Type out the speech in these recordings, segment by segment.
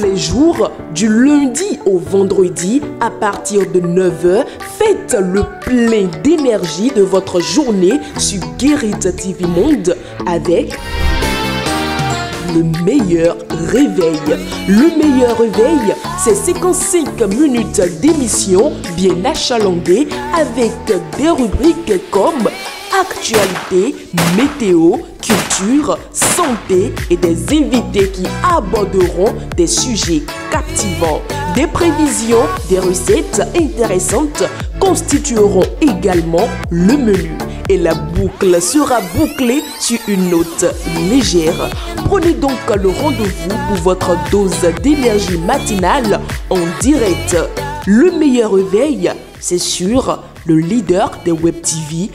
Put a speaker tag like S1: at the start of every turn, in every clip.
S1: les jours, du lundi au vendredi, à partir de 9h, faites le plein d'énergie de votre journée sur Guérit TV Monde avec le meilleur réveil. Le meilleur réveil, c'est 55 minutes d'émission bien achalandée avec des rubriques comme actualité, météo, culture, santé et des invités qui aborderont des sujets captivants. Des prévisions, des recettes intéressantes constitueront également le menu. Et la boucle sera bouclée sur une note légère. Prenez donc le rendez-vous pour votre dose d'énergie matinale en direct. Le meilleur réveil, c'est sur le leader des Web TV.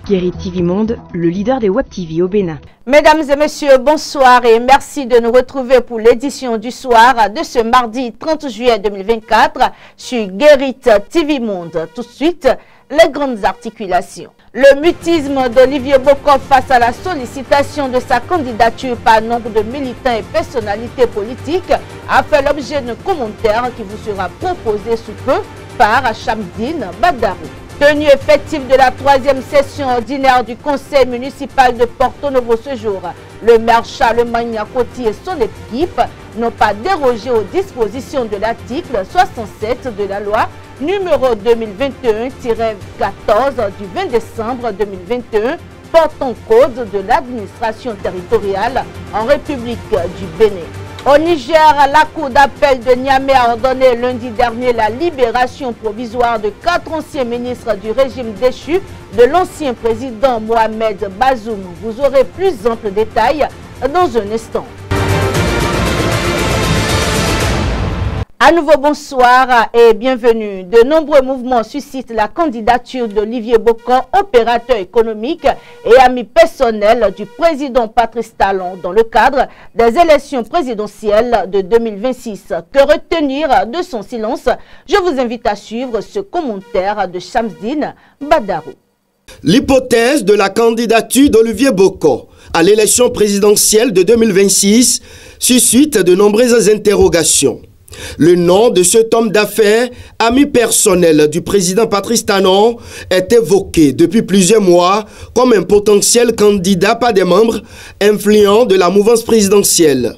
S2: Guérit TV Monde, le leader des Web TV au Bénin.
S3: Mesdames et messieurs, bonsoir et merci de nous retrouver pour l'édition du soir de ce mardi 30 juillet 2024 sur Guérit TV Monde. Tout de suite, les grandes articulations. Le mutisme d'Olivier Bokor face à la sollicitation de sa candidature par nombre de militants et personnalités politiques a fait l'objet d'un commentaire qui vous sera proposé sous peu par Chamdine Badarou. Tenue effective de la 3e session ordinaire du conseil municipal de Porto Novo ce jour, le maire Charlemagne Akoti et son équipe n'ont pas dérogé aux dispositions de l'article 67 de la loi numéro 2021-14 du 20 décembre 2021 portant code de l'administration territoriale en République du Bénin. Au Niger, la Cour d'appel de Niamey a ordonné lundi dernier la libération provisoire de 4 anciens ministres du régime déchu de l'ancien président Mohamed Bazoum. Vous aurez plus amples détails dans un instant. À nouveau, bonsoir et bienvenue. De nombreux mouvements suscitent la candidature d'Olivier Bokor, opérateur économique et ami personnel du président Patrice Talon dans le cadre des élections présidentielles de 2026. Que retenir de son silence? Je vous invite à suivre ce commentaire de Chamdine Badarou.
S4: L'hypothèse de la candidature d'Olivier Bokor à l'élection présidentielle de 2026 suscite de nombreuses interrogations. Le nom de cet homme d'affaires, ami personnel du président Patrice Talon, est évoqué depuis plusieurs mois comme un potentiel candidat par des membres influents de la mouvance présidentielle.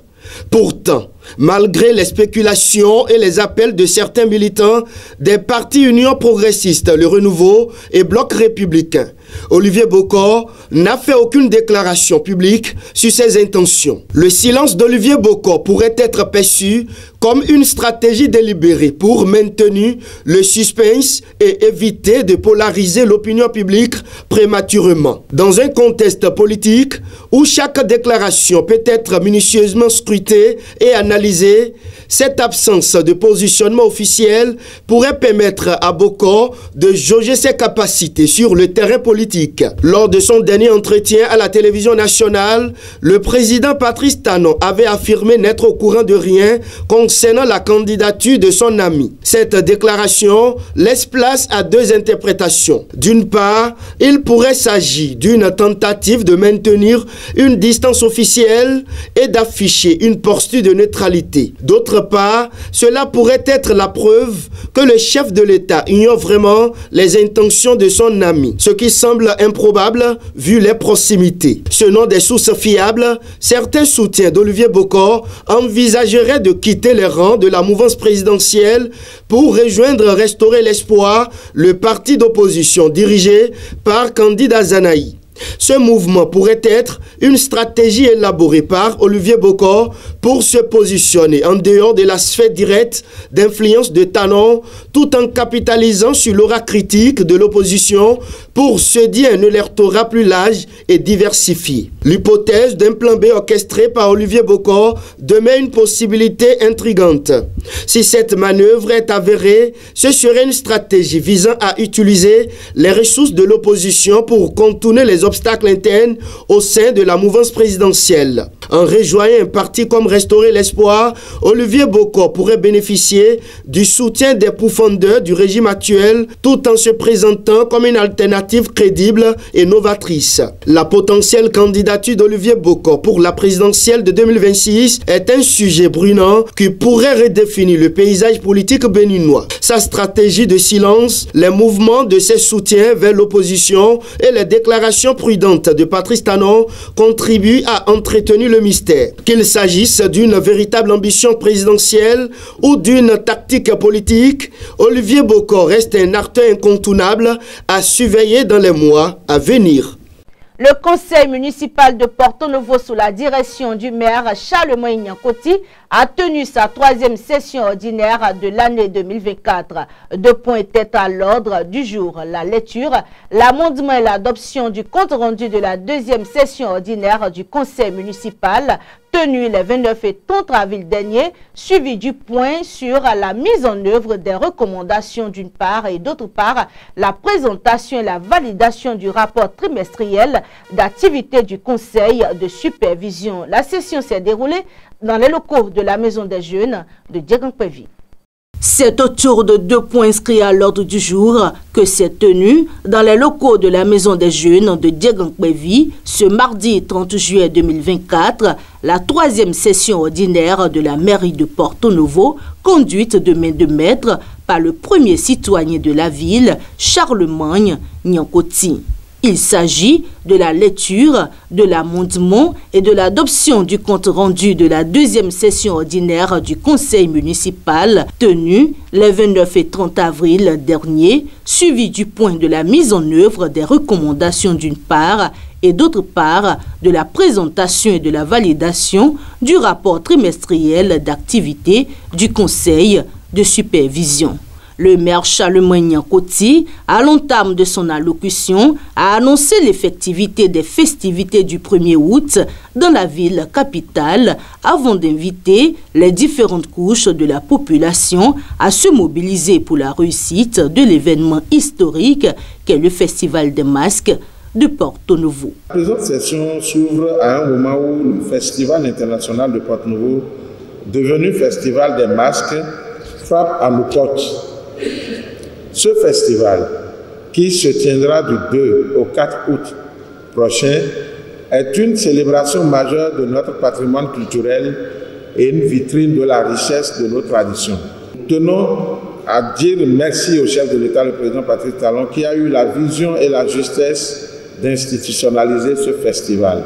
S4: Pourtant, malgré les spéculations et les appels de certains militants des partis Union progressiste, Le Renouveau et Bloc républicain, Olivier Bokor n'a fait aucune déclaration publique sur ses intentions. Le silence d'Olivier Bokor pourrait être perçu comme une stratégie délibérée pour maintenir le suspense et éviter de polariser l'opinion publique prématurément. Dans un contexte politique où chaque déclaration peut être minutieusement scrutée et analysée, cette absence de positionnement officiel pourrait permettre à Bokor de jauger ses capacités sur le terrain politique. Lors de son dernier entretien à la télévision nationale, le président Patrice Talon avait affirmé n'être au courant de rien concernant la candidature de son ami. Cette déclaration laisse place à deux interprétations. D'une part, il pourrait s'agir d'une tentative de maintenir une distance officielle et d'afficher une posture de neutralité. D'autre part, cela pourrait être la preuve que le chef de l'État ignore vraiment les intentions de son ami, ce qui semble improbable vu les proximités. Selon des sources fiables, certains soutiens d'Olivier Bokor envisageraient de quitter les rangs de la mouvance présidentielle pour rejoindre Restaurer l'Espoir, le parti d'opposition dirigé par Candide Azanaï. Ce mouvement pourrait être une stratégie élaborée par Olivier Bokor pour se positionner en dehors de la sphère directe d'influence de Talon, tout en capitalisant sur l'aura critique de l'opposition pour se dire un électorat plus large et diversifié. L'hypothèse d'un plan B orchestré par Olivier Bokor demeure une possibilité intrigante. Si cette manœuvre est avérée, ce serait une stratégie visant à utiliser les ressources de l'opposition pour contourner les obstacles internes au sein de la mouvance présidentielle. En rejoignant un parti comme restaurer l'espoir, Olivier Boko pourrait bénéficier du soutien des pourfendeurs du régime actuel tout en se présentant comme une alternative crédible et novatrice. La potentielle candidature d'Olivier Boko pour la présidentielle de 2026 est un sujet brûlant qui pourrait redéfinir le paysage politique béninois. Sa stratégie de silence, les mouvements de ses soutiens vers l'opposition et les déclarations prudentes de Patrice Talon contribuent à entretenir le mystère. Qu'il s'agisse d'une véritable ambition présidentielle ou d'une tactique politique, Olivier Boko reste un acteur incontournable à surveiller dans les mois à venir.
S3: Le conseil municipal de Porto Novo, sous la direction du maire Charlemagne Nyankoti, a tenu sa troisième session ordinaire de l'année 2024. Deux points étaient à l'ordre du jour: la lecture, l'amendement et l'adoption du compte rendu de la deuxième session ordinaire du conseil municipal tenu les 29 et 30 avril dernier, suivi du point sur la mise en œuvre des recommandations d'une part et d'autre part la présentation et la validation du rapport trimestriel d'activité du conseil de supervision. La session s'est déroulée dans les locaux de la Maison des Jeunes de Diegankpevi. C'est autour de deux points inscrits à l'ordre du jour que s'est tenu dans les locaux de la Maison des Jeunes de Diegankpevi ce mardi 30 juillet 2024, la troisième session ordinaire de la mairie de Porto Novo, conduite de main de maître par le premier citoyen de la ville, Charlemagne Nyankoti. Il s'agit de la lecture, de l'amendement et de l'adoption du compte rendu de la deuxième session ordinaire du conseil municipal tenue les 29 et 30 avril dernier, suivi du point de la mise en œuvre des recommandations d'une part et d'autre part de la présentation et de la validation du rapport trimestriel d'activité du conseil de supervision. Le maire Charlemagne Nyankoti, à l'entame de son allocution, a annoncé l'effectivité des festivités du 1er août dans la ville capitale avant d'inviter les différentes couches de la population à se mobiliser pour la réussite de l'événement historique qu'est le Festival des Masques de Porto Novo.
S5: La présente session s'ouvre à un moment où le Festival international de Porto Novo, devenu Festival des Masques, frappe à nos portes. Ce festival, qui se tiendra du 2 au 4 août prochain, est une célébration majeure de notre patrimoine culturel et une vitrine de la richesse de nos traditions. Nous tenons à dire merci au chef de l'État, le président Patrice Talon, qui a eu la vision et la justesse d'institutionnaliser ce festival.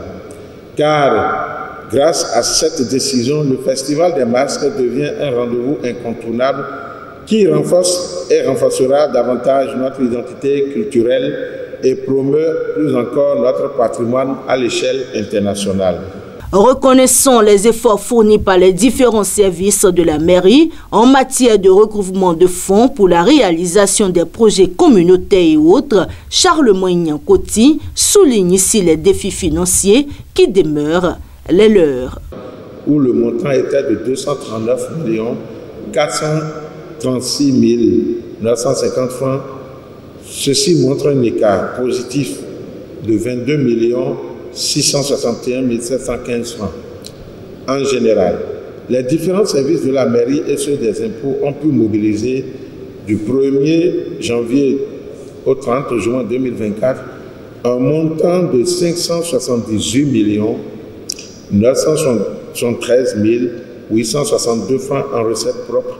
S5: Car, grâce à cette décision, le Festival des Masques devient un rendez-vous incontournable qui renforce et renforcera davantage notre identité culturelle et promeut plus encore notre patrimoine à l'échelle internationale.
S3: Reconnaissons les efforts fournis par les différents services de la mairie en matière de recouvrement de fonds pour la réalisation des projets communautaires et autres. Charlemagne Nyankoti souligne ici les défis financiers qui demeurent les leurs.
S5: Où le montant était de 239 436 950 francs, ceci montre un écart positif de 22 661 715 francs. En général, les différents services de la mairie et ceux des impôts ont pu mobiliser du 1er janvier au 30 juin 2024 un montant de 578 973 862 francs en recettes propres,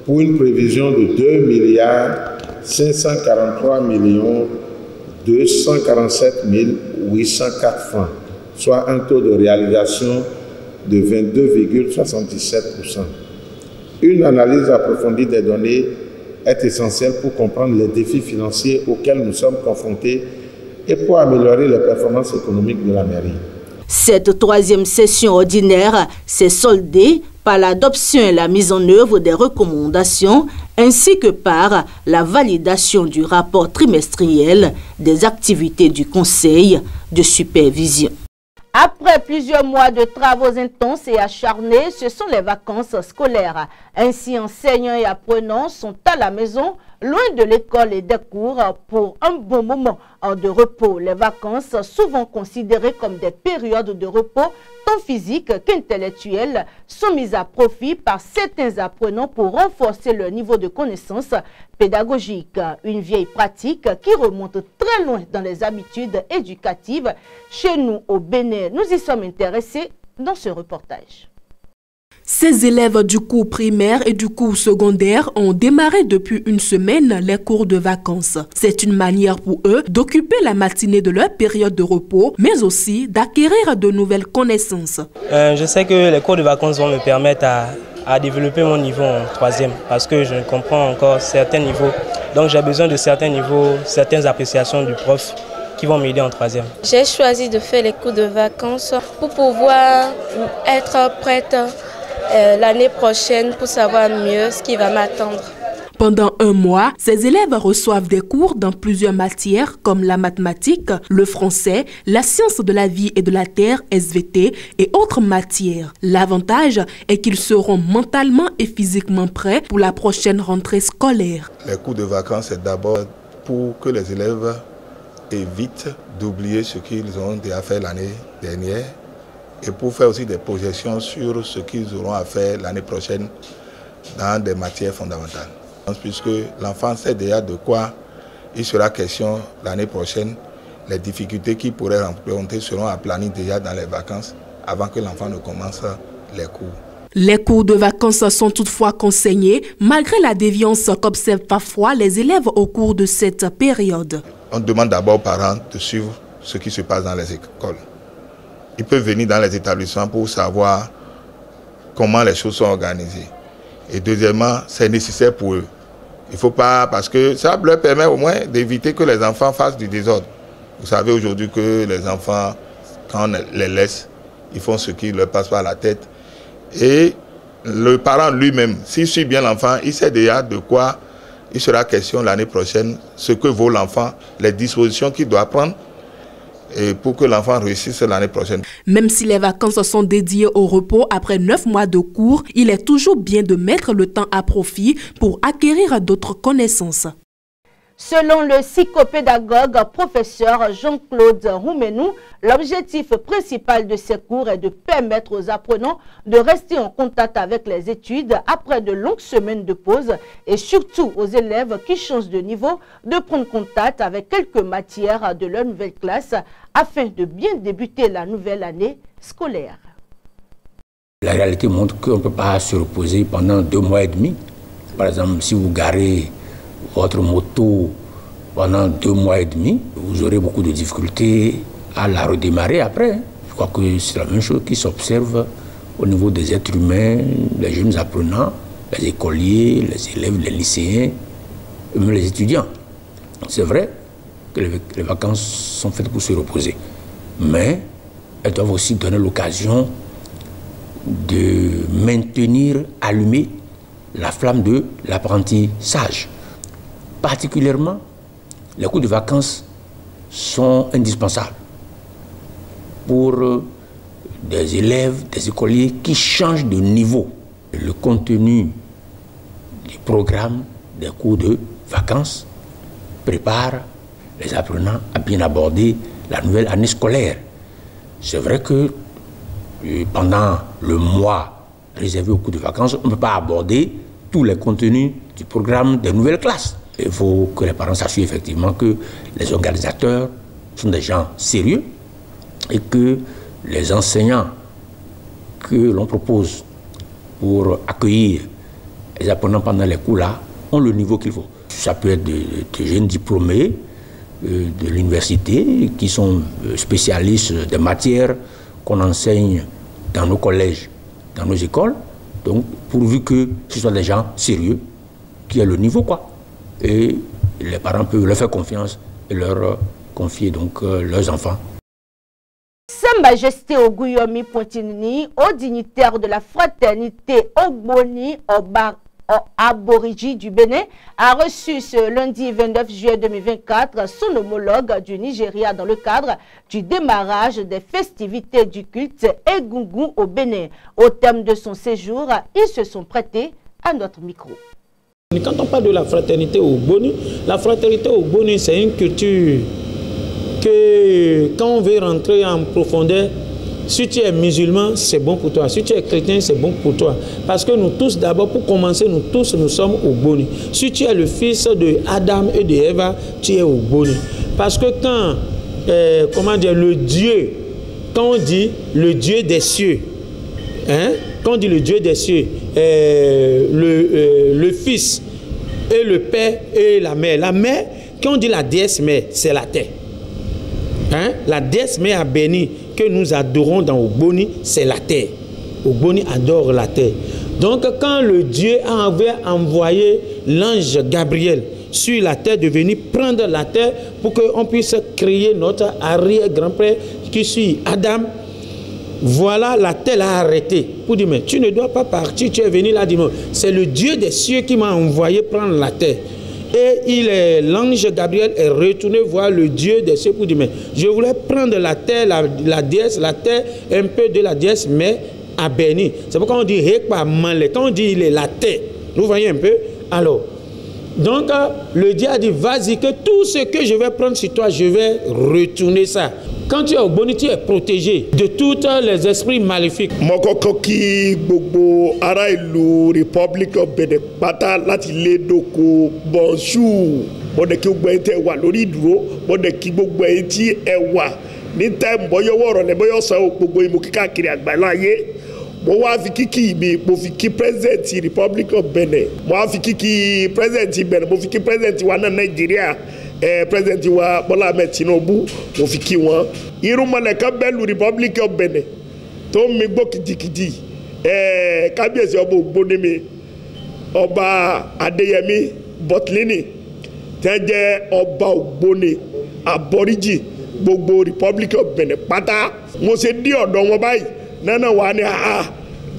S5: pour une prévision de 2 543 247 804 francs, soit un taux de réalisation de 22,77%. Une analyse approfondie des données est essentielle pour comprendre les défis financiers auxquels nous sommes confrontés et pour améliorer les performances économiques de la mairie.
S3: Cette troisième session ordinaire s'est soldée par l'adoption et la mise en œuvre des recommandations ainsi que par la validation du rapport trimestriel des activités du conseil de supervision. Après plusieurs mois de travaux intenses et acharnés, ce sont les vacances scolaires. Ainsi, enseignants et apprenants sont à la maison, loin de l'école et des cours, pour un bon moment de repos. Les vacances, souvent considérées comme des périodes de repos tant physiques qu'intellectuelles, sont mises à profit par certains apprenants pour renforcer leur niveau de connaissance pédagogique. Une vieille pratique qui remonte très loin dans les habitudes éducatives. Chez nous, au Bénin, nous y sommes intéressés dans ce reportage.
S1: Ces élèves du cours primaire et du cours secondaire ont démarré depuis une semaine les cours de vacances. C'est une manière pour eux d'occuper la matinée de leur période de repos, mais aussi d'acquérir de nouvelles connaissances.
S6: Je sais que les cours de vacances vont me permettre à développer mon niveau en troisième parce que je ne comprends encore certains niveaux. Donc j'ai besoin de certains niveaux, certaines appréciations du prof qui vont m'aider en troisième.
S7: J'ai choisi de faire les cours de vacances pour pouvoir être prête l'année prochaine pour savoir mieux ce qui va m'attendre.
S1: Pendant un mois, ces élèves reçoivent des cours dans plusieurs matières comme la mathématique, le français, la science de la vie et de la terre, SVT, et autres matières. L'avantage est qu'ils seront mentalement et physiquement prêts pour la prochaine rentrée scolaire.
S5: Les cours de vacances, c'est d'abord pour que les élèves évitent d'oublier ce qu'ils ont déjà fait l'année dernière, et pour faire aussi des projections sur ce qu'ils auront à faire l'année prochaine dans des matières fondamentales. Puisque l'enfant sait déjà de quoi il sera question l'année prochaine, les difficultés qu'il pourrait rencontrer seront aplanies déjà dans les vacances avant que l'enfant ne commence les cours.
S1: Les cours de vacances sont toutefois conseillés malgré la déviance qu'observent parfois les élèves au cours de cette période.
S5: On demande d'abord aux parents de suivre ce qui se passe dans les écoles. Ils peuvent venir dans les établissements pour savoir comment les choses sont organisées. Et deuxièmement, c'est nécessaire pour eux. Il ne faut pas, parce que ça leur permet au moins d'éviter que les enfants fassent du désordre. Vous savez aujourd'hui que les enfants, quand on les laisse, ils font ce qui leur passe par la tête. Et le parent lui-même, s'il suit bien l'enfant, il sait déjà de quoi il sera question l'année prochaine, ce que vaut l'enfant, les dispositions qu'il doit prendre, et pour que l'enfant réussisse l'année prochaine.
S1: Même si les vacances sont dédiées au repos après 9 mois de cours, il est toujours bien de mettre le temps à profit pour acquérir d'autres connaissances.
S3: Selon le psychopédagogue professeur Jean-Claude Roumenou, l'objectif principal de ces cours est de permettre aux apprenants de rester en contact avec les études après de longues semaines de pause et surtout aux élèves qui changent de niveau de prendre contact avec quelques matières de leur nouvelle classe afin de bien débuter la nouvelle année scolaire.
S8: La réalité montre qu'on ne peut pas se reposer pendant 2 mois et demi. Par exemple, si vous garez votre moto pendant 2 mois et demi, vous aurez beaucoup de difficultés à la redémarrer après. Je crois que c'est la même chose qui s'observe au niveau des êtres humains, les jeunes apprenants, les écoliers, les élèves, les lycéens, et même les étudiants. C'est vrai que les vacances sont faites pour se reposer, mais elles doivent aussi donner l'occasion de maintenir allumée la flamme de l'apprentissage. Particulièrement, les cours de vacances sont indispensables pour des élèves, des écoliers qui changent de niveau. Le contenu du programme des cours de vacances prépare les apprenants à bien aborder la nouvelle année scolaire. C'est vrai que pendant le mois réservé aux cours de vacances, on ne peut pas aborder tous les contenus du programme des nouvelles classes. Il faut que les parents sachent effectivement que les organisateurs sont des gens sérieux et que les enseignants que l'on propose pour accueillir les apprenants pendant les cours là ont le niveau qu'il faut. Ça peut être de jeunes diplômés de l'université qui sont spécialistes des matières qu'on enseigne dans nos collèges, dans nos écoles. Donc, pourvu que ce soit des gens sérieux, qui aient le niveau, quoi. Et les parents peuvent leur faire confiance et leur confier donc leurs enfants.
S3: Sa Majesté Oguyomi Pontinini, haut dignitaire de la fraternité Ogboni Aborigi du Bénin, a reçu ce lundi 29 juillet 2024 son homologue du Nigeria dans le cadre du démarrage des festivités du culte Egungun au Bénin. Au terme de son séjour, ils se sont prêtés à notre micro.
S9: Quand on parle de la fraternité Ogboni c'est une culture que quand on veut rentrer en profondeur, si tu es musulman, c'est bon pour toi. Si tu es chrétien, c'est bon pour toi. Parce que nous tous, d'abord, pour commencer, nous tous, nous sommes Ogboni. Si tu es le fils de Adam et de Eva, tu es Ogboni. Parce que quand, comment dire, le Dieu, quand on dit le Dieu des cieux, hein, quand on dit le Dieu des cieux, le Fils et le Père et la mère, quand on dit la déesse mère, c'est la terre. Hein? La déesse mère a béni que nous adorons dans Ogboni, c'est la terre. Ogboni adore la terre. Donc quand le Dieu avait envoyé l'ange Gabriel sur la terre de venir prendre la terre pour qu'on puisse créer notre arrière-grand-père qui suit Adam, voilà, la terre l'a arrêté pour dire mais tu ne dois pas partir, tu es venu là, dis-moi, c'est le Dieu des cieux qui m'a envoyé prendre la terre. Et l'ange Gabriel est retourné voir le Dieu des cieux pour dire mais je voulais prendre la terre, la déesse, la terre, un peu de la déesse, mais à béni. C'est pourquoi on dit quand on dit il est la terre, vous voyez un peu. Alors, donc le Dieu a dit vas-y que tout ce que je vais prendre sur toi, je vais retourner ça. Quand tu es au Ogboni, tu es protégé de tous les esprits maléfiques.
S10: Mokokoki Bobo Arailu Republic of Benin Pata láti lé doko bonjour. Bọ́dẹ̀kí gbogbo ẹ̀yin tẹ́ wà lórí ìdúró, bọ́dẹ̀kí gbogbo ẹ̀yin tí ẹ wà ní táìmù bọ́yọ́wọ́ ọ̀rọ̀ lẹ́bọ́yọ́ san gbogbo ìmọ̀ kíkàkiri àgbáńlá ayé. Mo wá fi kíkì mi, mo fi kí president Republic of Benin. Mo wá fi kíkì president Benin, mo fi kí president wa náà Nàìjíríà. President wa Bola Ahmed Tinubu mo fi kí wọn irúnmọlẹ̀ kan bẹ́lú Republic of Benin tó mi gbó kìtìkìtì kábíyèsí ọba Ògbóni mi ọba Adéyẹmí Bọ̀tìlínì tẹ́ jẹ́ ọba Ògbóni aborigi gbogbo Republic of Benin pátá mo ṣe dí ọ̀dọ̀ wọn báyìí nánà wà ní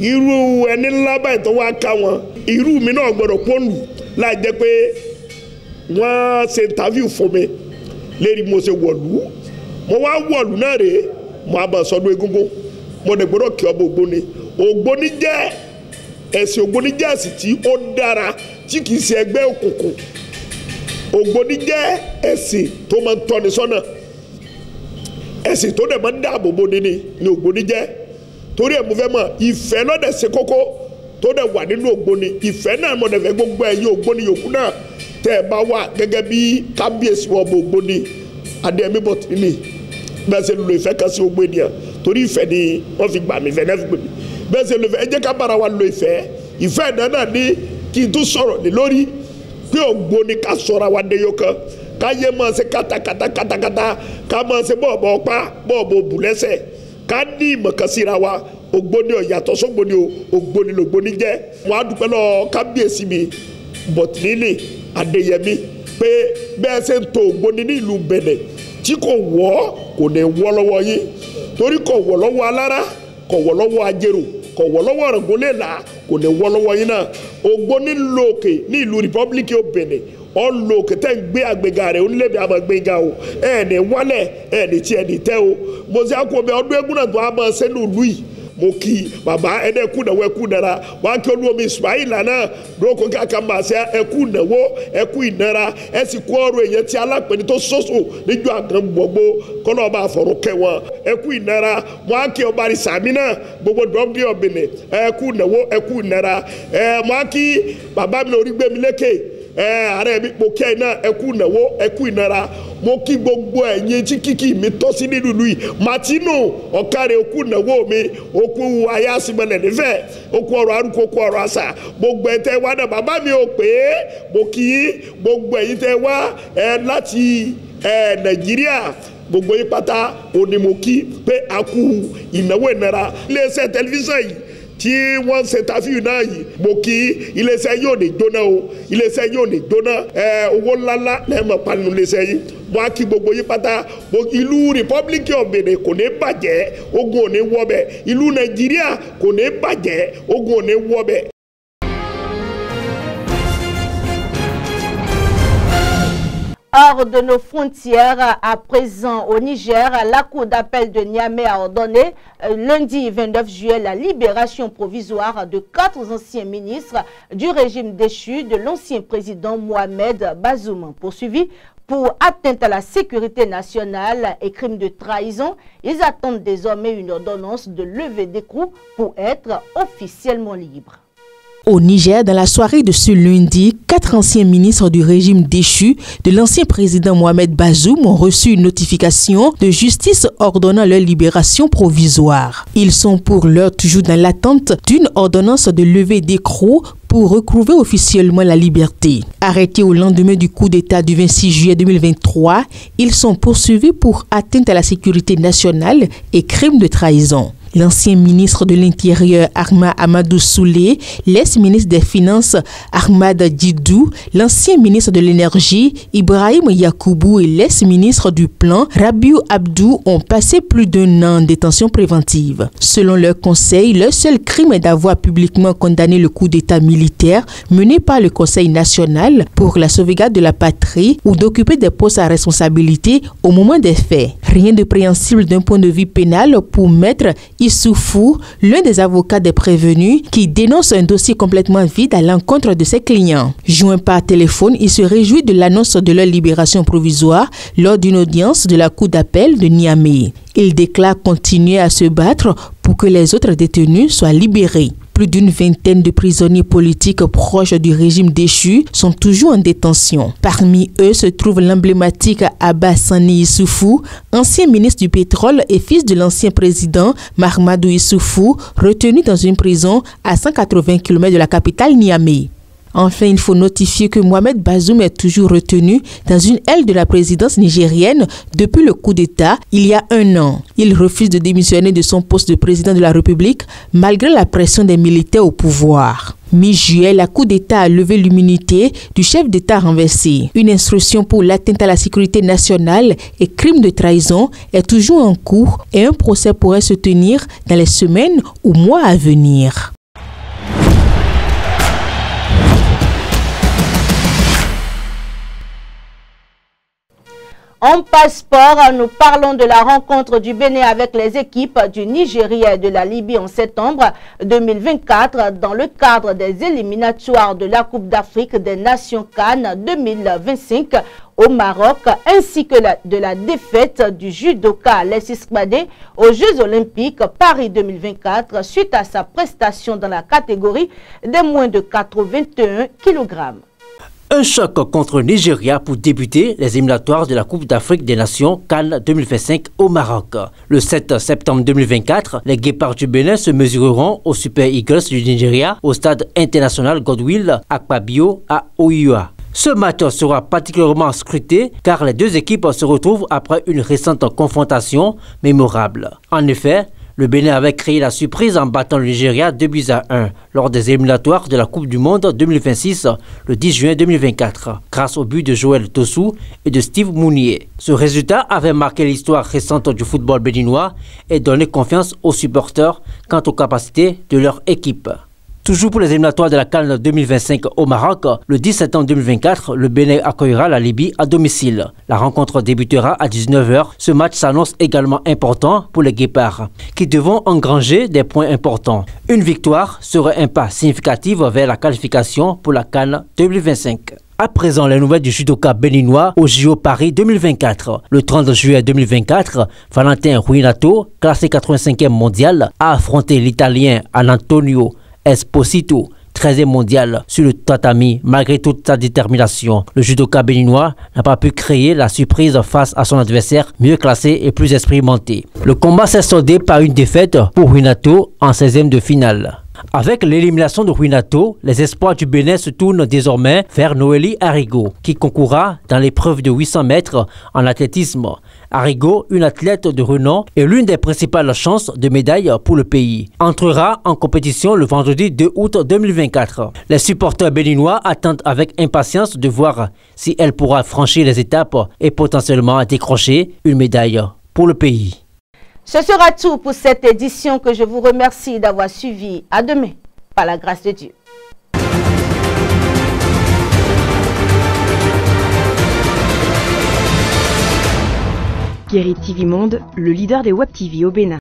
S10: irú ẹni ńlá báyìí tó wá ká wọn irú mi náà gbọdọ̀ pọ́nlù láì jẹ́ pé wọ́n ṣe interview fún mi lérí mo ṣe wọ̀lú mo wá wọ̀lú náà rèé mo àbọ̀ sọdún egúngún mo dẹ̀ gbọ́dọ̀ kí ọba Ògbóni. Ògbóni jẹ́ ẹ̀sìn Ògbóni jẹ́ ẹ̀sìn tí ó dára tí kìí ṣe ẹgbẹ́ òkùnkùn. Ògbóni jẹ́ ẹ̀sìn tó máa ń tọ́ni sọ́nà ẹ̀sìn tó dẹ̀ máa ń dáàbò bo ni Ògbóni jẹ́ torí ẹ̀ mo fẹ́ mọ̀ ìfẹ́ lọ́dẹ̀ ṣe kókó tó dẹ̀ wà nínú Ògbóni ìfẹ́ náà mo dẹ̀ fẹ́ gbogbo ẹ̀yin Ògbóni yòókù náà tẹ́ ẹ bá wà gẹ́gẹ́ bí kábíyèsí wọn ọba Ògbóni Adéyẹmí Bọ̀tìlínì bẹ́ẹ̀ ṣe lo ìfẹ́ kan sí gbogbo ènìyàn torí ìfẹ́ ni wọ́n fi gbà mí ìfẹ́ náà fi gbè mí bẹ́ẹ̀ ṣe lo ìfẹ́ ẹ jẹ́ ká bára wa lo ìfẹ́ náà ní kí n tún sọ̀rọ̀ lé lórí pé Ògbóni ká sọ̀rọ̀ wa dé yóò kan ká yé máa ṣe katakata ká máa ṣe bọ́ọ̀bọ̀ ọ̀pá bọ́ọ̀bọ̀ òbúlẹ́sẹ̀ ká ní ìmọ̀ kan síra wa Ògbóni ò yàtọ̀ sógbóni Ògbóni lògbóni jẹ́ wọn á dúpẹ́ lọ kábíyèsí mi Bọ̀tìlínì Adéyẹmí pé bẹ́ẹ̀ ṣe ń to Ògbóni ní ìlú Benin tí kò wọ́ kò ní wọ́ lọ́wọ́ yín torí kò wọ́ lọ́wọ́ alára kò wọ́ lọ́wọ́ ajérò kò wọ́ lọ́wọ́ Ọ̀ràngúnléèlà kò ní wọ́ lọ́wọ́ yín náà Ògbóni lókè ní ìlú Republic of Benin ọlọ́kè tẹ́ ń gbé àgbéga rẹ̀ onílẹ̀-èdè àmọ́ gbéga o ẹ̀ẹ́nì wálẹ̀ ẹ̀ẹ́nì tí ẹ̀ẹ́nì tẹ́ o mo ṣe àkóbẹ̀ ọdún eégún náà tó a máa ṣe ní ìlú yìí mo kí bàbá ẹni ẹkú náwó ẹkú nara wà kí olúwomi Ismail náà dúrókò kàkà máa ṣe ẹkú náwó ẹkú ìnara ẹ sì kó ọ̀rọ̀ èèyàn tí alápẹ̀ni tó sọ́sọ́ níjọ́ àgàn gbogbo kọ́nà ọba àfọ̀rọ̀ kẹwọn ẹkú ìnara wà kí ọba àrísàmì náà gbogbo dọ́gbé ọ̀bìnrin ẹkú náwó ẹkú ìnara wà kí bàbá mi lórí gbé mi lékè ààrẹ mi mo kí ẹ náà ẹkú náwó ẹkú ìnara mo kí gbogbo ẹ̀yin tí kíkì mi tọ́ sí nínú ìlú yìí Martino ọ̀kàrẹ̀ òkú ìnáwó mi òkú ayásímọ̀lẹ̀ nífẹ̀ẹ́ òkú ọ̀rọ̀ arúgbó òkú ọ̀rọ̀ àṣà gbogbo ẹ̀ tẹ́ wá náà bàbá mi ò pé mo kí gbogbo ẹ̀yin tẹ́ wá láti Nàìjíríà gbogbo yín pátá òní mo kí pé a kú ìnáwó ìnara iléeṣẹ́ tẹlifíṣàn yìí tí wọ́n ṣe tàfíù náà yìí mo kí iléeṣẹ́ yóò ní jóná o iléeṣẹ́ yóò ní jóná owó ńláńlá lẹ́ẹ̀mọ̀ panu iléeṣẹ́ yìí mo á kí gbogbo yín pátá ìlú Republic of Benin kò ní bàjẹ́ ogun ò ní wọ́bẹ̀ ìlú Nàìjíríà kò ní bàjẹ́ ogun ò ní wọ́bẹ̀.
S3: Hors de nos frontières, à présent au Niger, la Cour d'appel de Niamey a ordonné lundi 29 juillet la libération provisoire de 4 anciens ministres du régime déchu de l'ancien président Mohamed Bazoum. Poursuivis pour atteinte à la sécurité nationale et crime de trahison, ils attendent désormais une ordonnance de levée d'écrou pour être officiellement libres.
S11: Au Niger, dans la soirée de ce lundi, 4 anciens ministres du régime déchu de l'ancien président Mohamed Bazoum ont reçu une notification de justice ordonnant leur libération provisoire. Ils sont pour l'heure toujours dans l'attente d'une ordonnance de levée d'écrou pour recouvrer officiellement la liberté. Arrêtés au lendemain du coup d'État du 26 juillet 2023, ils sont poursuivis pour atteinte à la sécurité nationale et crime de trahison. L'ancien ministre de l'Intérieur, Ahmad Amadou Soulé, l'ex-ministre des Finances, Ahmad Didou, l'ancien ministre de l'Énergie, Ibrahim Yakoubou et l'ex-ministre du Plan, Rabiou Abdou, ont passé plus d'1 an en détention préventive. Selon leur conseil, leur seul crime est d'avoir publiquement condamné le coup d'État militaire mené par le Conseil national pour la sauvegarde de la patrie ou d'occuper des postes à responsabilité au moment des faits. Rien de préhensible d'un point de vue pénal pour Maître Issoufou, l'un des avocats des prévenus, qui dénonce un dossier complètement vide à l'encontre de ses clients. Joint par téléphone, il se réjouit de l'annonce de leur libération provisoire lors d'une audience de la Cour d'appel de Niamey. Il déclare continuer à se battre pour que les autres détenus soient libérés. Plus d'une vingtaine de prisonniers politiques proches du régime déchu sont toujours en détention. Parmi eux se trouve l'emblématique Abba Sani Issoufou, ancien ministre du pétrole et fils de l'ancien président Mahamadou Issoufou, retenu dans une prison à 180 km de la capitale Niamey. Enfin, il faut notifier que Mohamed Bazoum est toujours retenu dans une aile de la présidence nigérienne depuis le coup d'État il y a 1 an. Il refuse de démissionner de son poste de président de la République malgré la pression des militaires au pouvoir. Mi-juillet, la Cour d'État a levé l'immunité du chef d'État renversé. Une instruction pour l'atteinte à la sécurité nationale et crime de trahison est toujours en cours et un procès pourrait se tenir dans les semaines ou mois à venir.
S3: En passeport, nous parlons de la rencontre du Bénin avec les équipes du Nigeria et de la Libye en septembre 2024 dans le cadre des éliminatoires de la Coupe d'Afrique des Nations CAN 2025 au Maroc, ainsi que de la défaite du judoka Alexis Kbadé aux Jeux Olympiques Paris 2024 suite à sa prestation dans la catégorie des moins de 81 kg.
S12: Un choc contre le Nigeria pour débuter les éliminatoires de la Coupe d'Afrique des Nations CAN 2025 au Maroc. Le 7 septembre 2024, les Guépards du Bénin se mesureront aux Super Eagles du Nigeria au stade international Godwill Akpabio à Oua. Ce match sera particulièrement scruté car les deux équipes se retrouvent après une récente confrontation mémorable. En effet, le Bénin avait créé la surprise en battant le Nigeria 2-1 lors des éliminatoires de la Coupe du Monde 2026 le 10 juin 2024 grâce au but de Joël Tossou et de Steve Mounier. Ce résultat avait marqué l'histoire récente du football béninois et donné confiance aux supporters quant aux capacités de leur équipe. Toujours pour les éliminatoires de la CAN 2025 au Maroc, le 10 septembre 2024, le Bénin accueillera la Libye à domicile. La rencontre débutera à 19 h. Ce match s'annonce également important pour les Guépards, qui devront engranger des points importants. Une victoire serait un pas significatif vers la qualification pour la CAN 2025. À présent, les nouvelles du judoka béninois au JO Paris 2024. Le 30 juillet 2024, Valentin Ruinato, classé 85e mondial, a affronté l'Italien Antonio Esposito, 13e mondial sur le tatami. Malgré toute sa détermination, le judoka béninois n'a pas pu créer la surprise face à son adversaire mieux classé et plus expérimenté. Le combat s'est soldé par une défaite pour Ruinato en 16e de finale. Avec l'élimination de Ruinato, les espoirs du Bénin se tournent désormais vers Noélie Arrigo, qui concourra dans l'épreuve de 800 mètres en athlétisme. Arrigo, une athlète de renom, est l'une des principales chances de médaille pour le pays. Entrera en compétition le vendredi 2 août 2024. Les supporters béninois attendent avec impatience de voir si elle pourra franchir les étapes et potentiellement décrocher une médaille pour le pays.
S3: Ce sera tout pour cette édition que je vous remercie d'avoir suivi. À demain, par la grâce de Dieu.
S2: Guérit TV Monde, le leader des Web TV au Bénin.